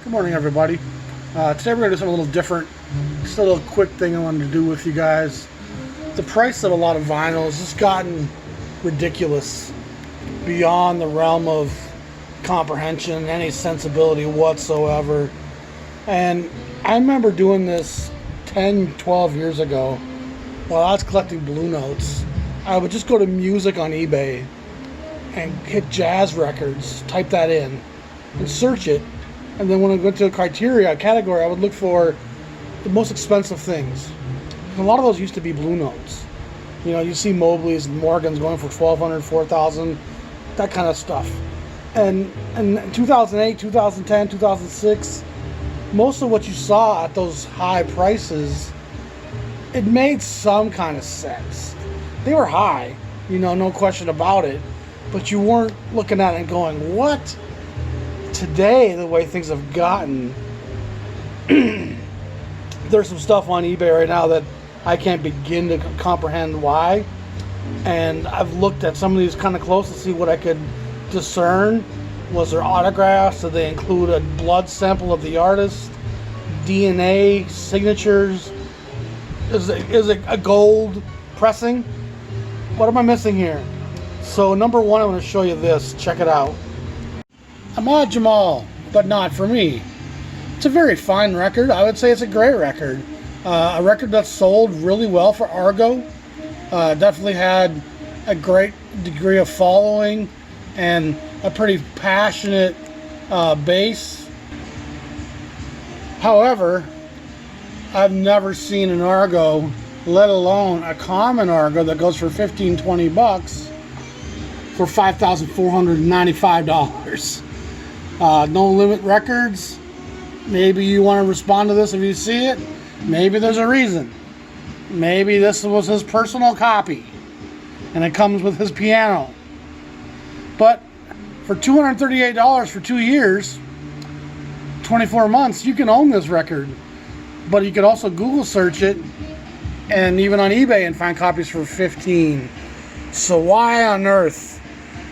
Good morning, everybody. Today we're going to do something a little different. Just a little quick thing I wanted to do with you guys. The price of a lot of vinyl has just gotten ridiculous, beyond the realm of comprehension, any sensibility whatsoever. And I remember doing this 10, 12 years ago while I was collecting Blue Notes. I would just go to music on eBay and hit jazz records, type that in, and search it. And then when I went to a category, I would look for the most expensive things. And a lot of those used to be Blue Notes. You know, you see Mobley's and Morgan's going for $1,200, $4,000, that kind of stuff. And in 2008, 2010, 2006, most of what you saw at those high prices, it made some kind of sense. They were high, you know, no question about it. But you weren't looking at it and going, what? Today, the way things have gotten, there's some stuff on eBay right now that I can't begin to comprehend why. And I've looked at some of these kind of close to see what I could discern. Was there autographs? Did they include a blood sample of the artist? DNA, signatures? Is it a gold pressing? What am I missing here? So number one, I'm going to show you this. Check it out. Ahmad Jamal, but not for me. It's a very fine record. I would say it's a great record. A record that's sold really well for Argo. Definitely had a great degree of following and a pretty passionate base. However, I've never seen an Argo, let alone a common Argo that goes for $15-20 for $5,495. No Limit Records. Maybe you want to respond to this if you see it. Maybe there's a reason. Maybe this was his personal copy and it comes with his piano. But for $238 for 2 years, 24 months, you can own this record. But you could also Google search it and even on eBay and find copies for $15. So why on earth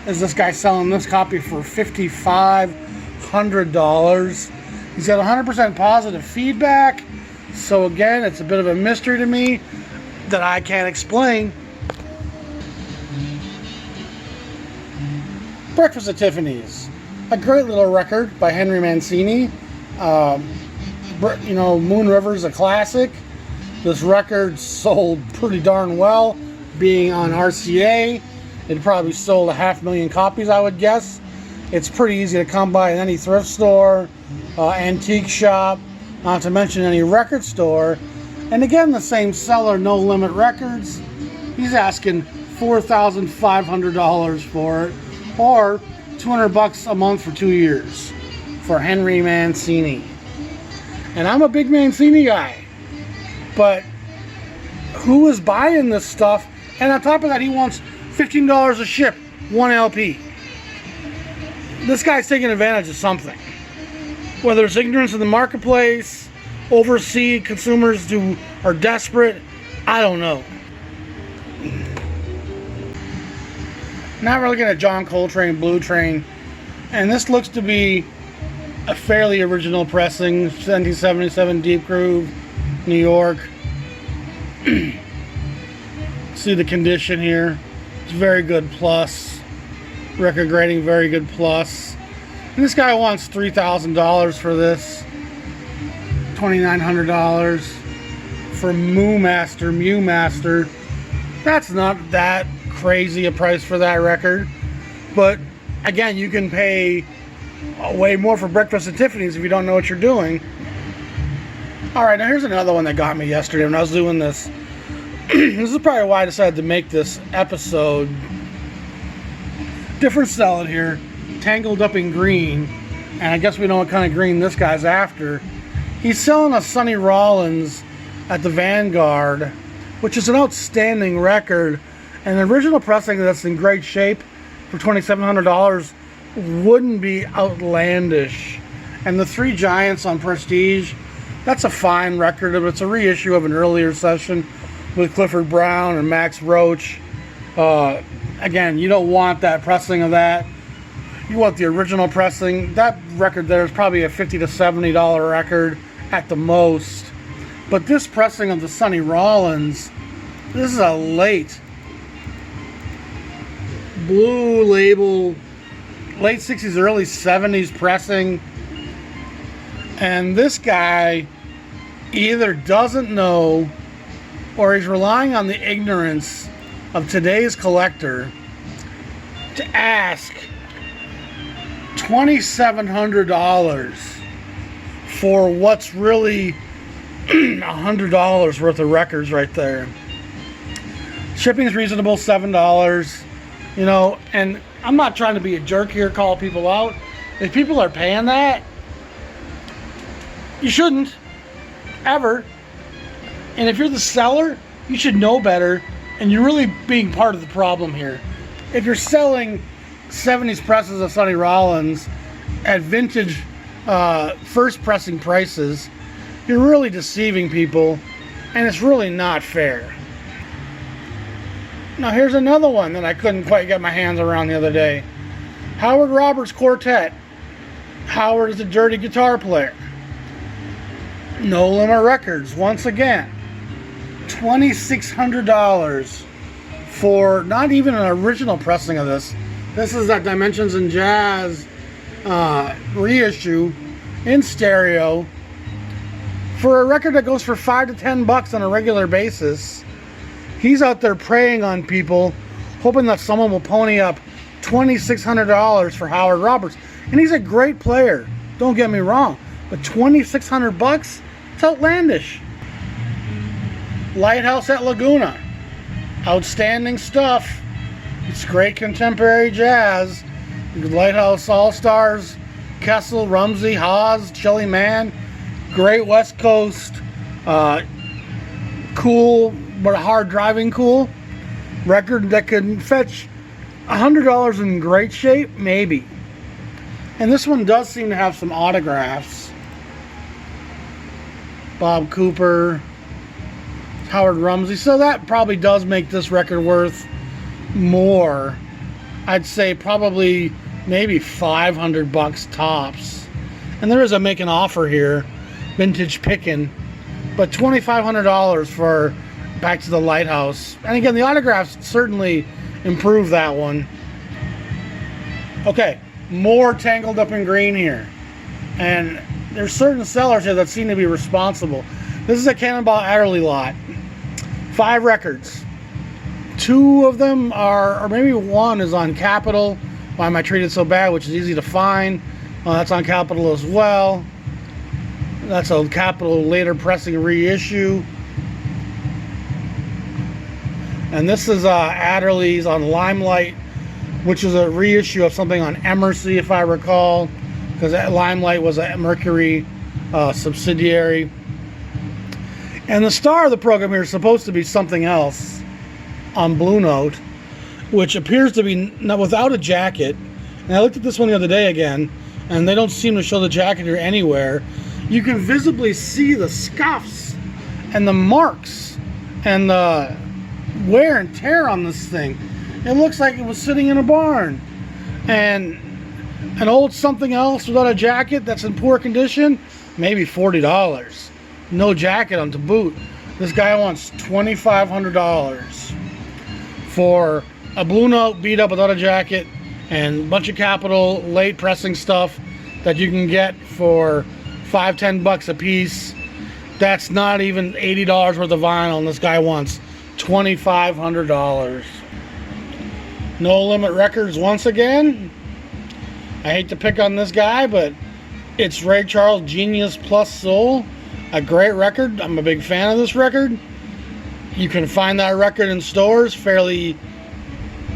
is this guy selling this copy for $5,500? He's got 100% positive feedback. So again, it's a bit of a mystery to me that I can't explain. Breakfast at Tiffany's, a great little record by Henry Mancini. You know, Moon River's a classic. This record sold pretty darn well, being on RCA. It probably sold 500,000 copies, I would guess. It's pretty easy to come by in any thrift store, antique shop, not to mention any record store. And again, the same seller, No Limit Records. He's asking $4,500 for it, or $200 a month for 2 years for Henry Mancini. And I'm a big Mancini guy, but who is buying this stuff? And on top of that, he wants $15 a ship, one LP. This guy's taking advantage of something. Whether it's ignorance in the marketplace, overseas consumers who are desperate, I don't know. Now we're looking at John Coltrane, Blue Train, and this looks to be a fairly original pressing, 1977 Deep Groove, New York. See the condition here. It's very good plus. Record grading, very good plus. And this guy wants $3,000 for this. $2,900 for Mewmaster. That's not that crazy a price for that record. But again, you can pay way more for Breakfast at Tiffany's if you don't know what you're doing. Alright, now here's another one that got me yesterday when I was doing this. This is probably why I decided to make this episode. Different salad here, tangled up in green, and I guess we know what kind of green this guy's after. He's selling a Sonny Rollins at the Vanguard, which is an outstanding record, and the original pressing that's in great shape for $2,700 wouldn't be outlandish. And the Three Giants on Prestige, that's a fine record, but it's a reissue of an earlier session with Clifford Brown and Max Roach. Again, you don't want that pressing of that. you want the original pressing, that record there is probably a $50 to $70 record at the most. But this pressing of the Sonny Rollins, this is a late blue label, late 60s, early 70s pressing. And this guy either doesn't know or he's relying on the ignorance of today's collector to ask $2,700 for what's really $100 worth of records right there. Shipping is reasonable, $7. You know, and I'm not trying to be a jerk here, call people out. If people are paying that, you shouldn't, ever. And if you're the seller, you should know better, and you're really being part of the problem here. If you're selling 70s presses of Sonny Rollins at vintage first pressing prices, you're really deceiving people, and it's really not fair. Now here's another one that I couldn't quite get my hands around the other day. Howard Roberts Quartet. Howard is a dirty guitar player. No Limit Records, once again. $2,600 for not even an original pressing of this. This is that Dimensions in Jazz reissue in stereo for a record that goes for $5 to $10 on a regular basis. He's out there preying on people, hoping that someone will pony up $2,600 for Howard Roberts. And he's a great player, don't get me wrong, but $2,600? It's outlandish. Lighthouse at Laguna. Outstanding stuff. It's great contemporary jazz. Lighthouse All-Stars, Kessel, Rumsey, Haas, Chili Man. Great West Coast, cool, but hard driving cool. Record that could fetch $100 in great shape, maybe. And this one does seem to have some autographs. Bob Cooper, Howard Rumsey. So that probably does make this record worth more. I'd say probably maybe $500 tops. And there is a make an offer here, vintage pickin', but $2,500 for Back to the Lighthouse. And again, the autographs certainly improve that one. Okay, more Tangled Up in Green here. And there's certain sellers here that seem to be responsible. This is a Cannonball Adderley lot. 5 records. 2 of them are, or maybe one is on Capitol. Why Am I Treated So Bad, which is easy to find. That's on Capitol as well. That's a Capitol later pressing reissue. And this is Adderley's on Limelight, which is a reissue of something on Emercy, if I recall, because Limelight was a Mercury subsidiary. And the star of the program here is supposed to be something else on Blue Note, which appears to be not without a jacket. And I looked at this one the other day again, and they don't seem to show the jacket here anywhere. You can visibly see the scuffs and the marks and the wear and tear on this thing. It looks like it was sitting in a barn. And an old something else without a jacket that's in poor condition, maybe $40. No jacket on to boot. This guy wants $2,500 for a Blue Note beat up without a jacket and a bunch of Capitol late pressing stuff that you can get for $5-10 a piece. That's not even $80 worth of vinyl, and this guy wants $2,500. No Limit Records once again. I hate to pick on this guy, but it's Ray Charles Genius Plus Soul. A great record. I'm a big fan of this record. You can find that record in stores fairly,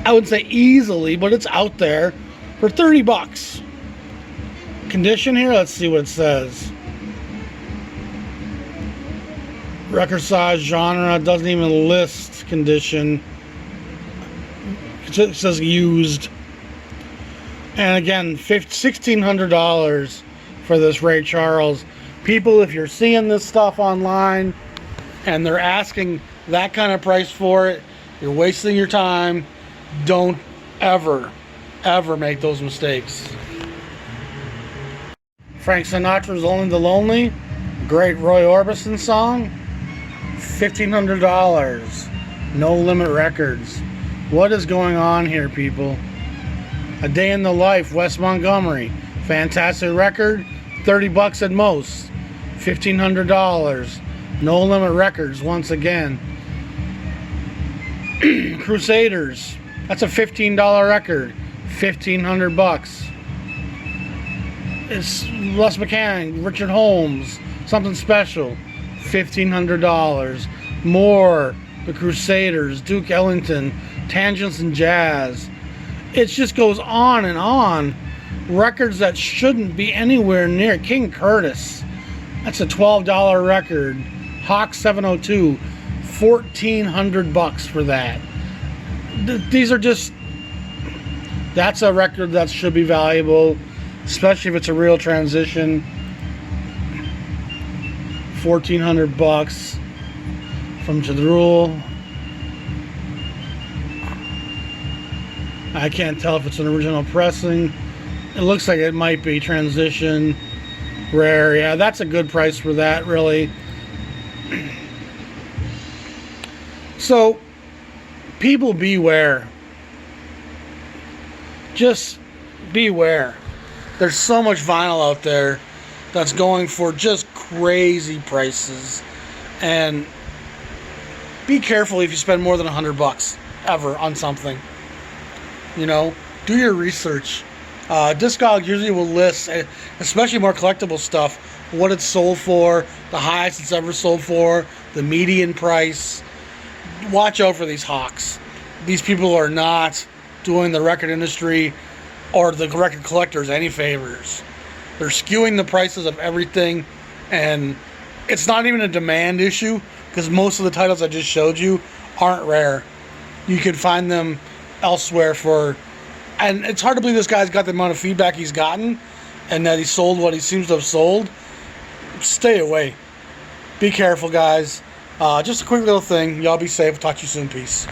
I wouldn't say easily, but it's out there for $30. Condition here, let's see what it says. Record size, genre, doesn't even list condition. It says used. And again, $1,600 for this Ray Charles. People, if you're seeing this stuff online and they're asking that kind of price for it, you're wasting your time. Don't ever ever make those mistakes. Frank Sinatra's Only the Lonely, great Roy Orbison song, $1,500. No Limit Records. What is going on here, people? A Day in the Life, Wes Montgomery, fantastic record, $30 at most, $1,500. No Limit Records once again. Crusaders, that's a $15 record, $1,500. It's Les McCann, Richard Holmes, Something Special, $1,500. More, The Crusaders, Duke Ellington, Tangents and Jazz. It just goes on and on. Records that shouldn't be anywhere near. King Curtis, that's a $12 record. Hawk 702, $1,400 for that. These are just, that's a record that should be valuable, especially if it's a real transition. $1,400 from Jadrul. I can't tell if it's an original pressing. It looks like it might be transition, rare. Yeah, that's a good price for that, really. So, people beware. Just beware. There's so much vinyl out there that's going for just crazy prices, and be careful if you spend more than $100 ever on something. You know, do your research. Discogs usually will list, especially more collectible stuff, what it's sold for, the highest it's ever sold for, the median price. Watch out for these hawks. These people are not doing the record industry or the record collectors any favors. They're skewing the prices of everything, and it's not even a demand issue, because most of the titles I just showed you aren't rare. You can find them elsewhere for, and it's hard to believe this guy's got the amount of feedback he's gotten and that he sold what he seems to have sold. Stay away. Be careful, guys. Just a quick little thing. Y'all be safe. Talk to you soon. Peace.